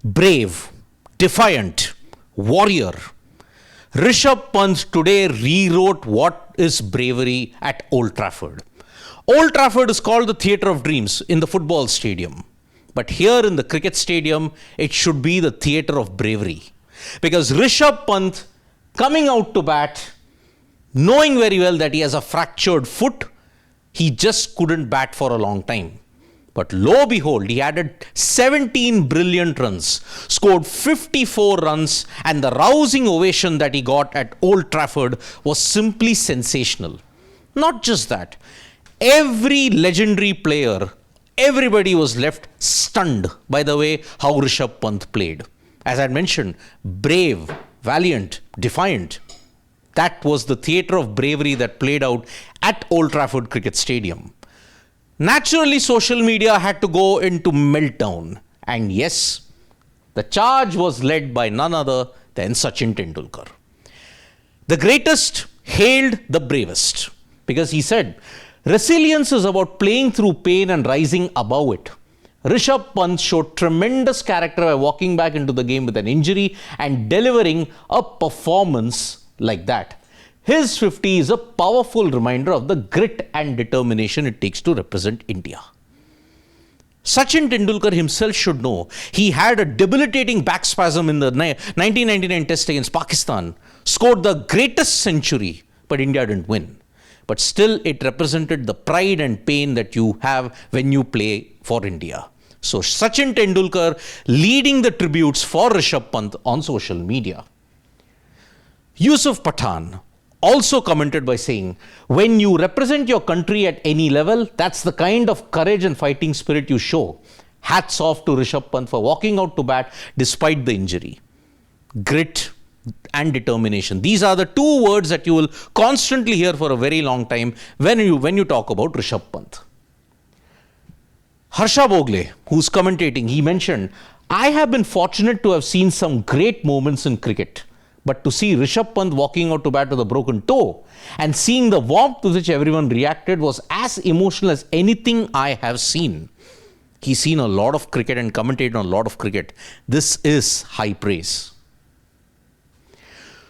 brave, defiant, warrior. Rishabh Pant today rewrote what is bravery at Old Trafford. Old Trafford is called the theatre of dreams in the football stadium. But here in the cricket stadium, it should be the theatre of bravery. Because Rishabh Pant coming out to bat, knowing very well that he has a fractured foot, he just couldn't bat for a long time. But lo behold, he added 17 brilliant runs, scored 54 runs, and the rousing ovation that he got at Old Trafford was simply sensational. Not just that, every legendary player, everybody was left stunned by the way how Rishabh Pant played. As I mentioned, brave, valiant, defiant. That was the theatre of bravery that played out at Old Trafford Cricket Stadium. Naturally, social media had to go into meltdown. And yes, the charge was led by none other than Sachin Tendulkar. The greatest hailed the bravest because he said, resilience is about playing through pain and rising above it. Rishabh Pant showed tremendous character by walking back into the game with an injury and delivering a performance like that. His 50 is a powerful reminder of the grit and determination it takes to represent India. Sachin Tendulkar himself should know he had a debilitating back spasm in the 1999 test against Pakistan, scored the greatest century, but India didn't win. But still, it represented the pride and pain that you have when you play for India. So Sachin Tendulkar leading the tributes for Rishabh Pant on social media. Yusuf Pathan also commented by saying, when you represent your country at any level, that's the kind of courage and fighting spirit you show. Hats off to Rishabh Pant for walking out to bat despite the injury. Grit and determination. These are the two words that you will constantly hear for a very long time when you talk about Rishabh Pant. Harsha Bhogle, who's commentating, he mentioned, I have been fortunate to have seen some great moments in cricket. But to see Rishabh Pant walking out to bat with a broken toe and seeing the warmth with which everyone reacted was as emotional as anything I have seen. He's seen a lot of cricket and commentated on a lot of cricket. This is high praise.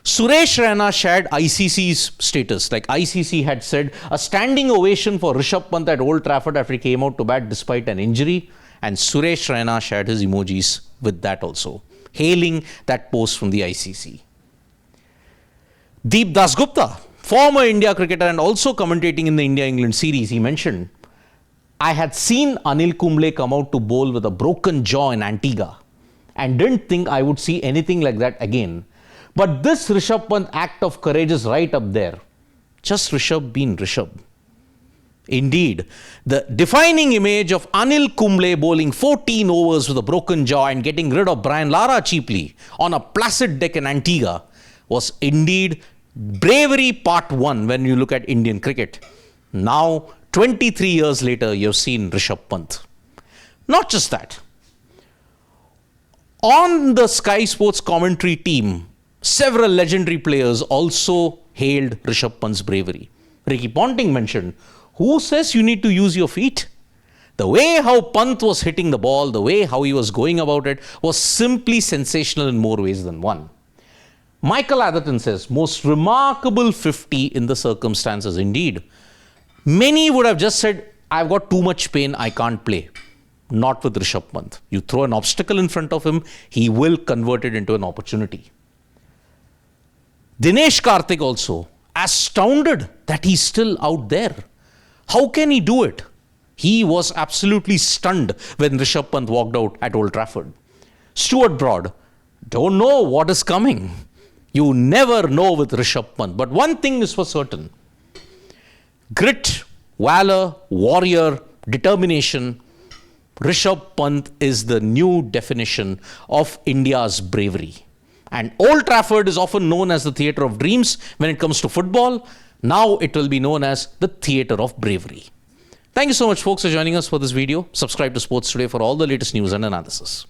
Suresh Raina shared ICC's status. Like ICC had said, a standing ovation for Rishabh Pant at Old Trafford after he came out to bat despite an injury. And Suresh Raina shared his emojis with that also, hailing that post from the ICC. Deep Dasgupta, former India cricketer and also commentating in the India-England series, he mentioned, I had seen Anil Kumble come out to bowl with a broken jaw in Antigua and didn't think I would see anything like that again. But this Rishabh Pant act of courage is right up there. Just Rishabh being Rishabh. Indeed, the defining image of Anil Kumble bowling 14 overs with a broken jaw and getting rid of Brian Lara cheaply on a placid deck in Antigua was indeed bravery part 1 when you look at Indian cricket. Now, 23 years later, you've seen Rishabh Pant. Not just that. On the Sky Sports commentary team, several legendary players also hailed Rishabh Pant's bravery. Ricky Ponting mentioned, who says you need to use your feet? The way how Pant was hitting the ball, the way how he was going about it was simply sensational in more ways than one. Michael Atherton says, most remarkable 50 in the circumstances indeed. Many would have just said, I've got too much pain, I can't play. Not with Rishabh Pant. You throw an obstacle in front of him, he will convert it into an opportunity. Dinesh Karthik also, astounded that he's still out there. How can he do it? He was absolutely stunned when Rishabh Pant walked out at Old Trafford. Stuart Broad, don't know what is coming. You never know with Rishabh Pant. But one thing is for certain. Grit, valor, warrior, determination. Rishabh Pant is the new definition of India's bravery. And Old Trafford is often known as the theatre of dreams when it comes to football. Now it will be known as the theatre of bravery. Thank you so much, folks, for joining us for this video. Subscribe to Sports Today for all the latest news and analysis.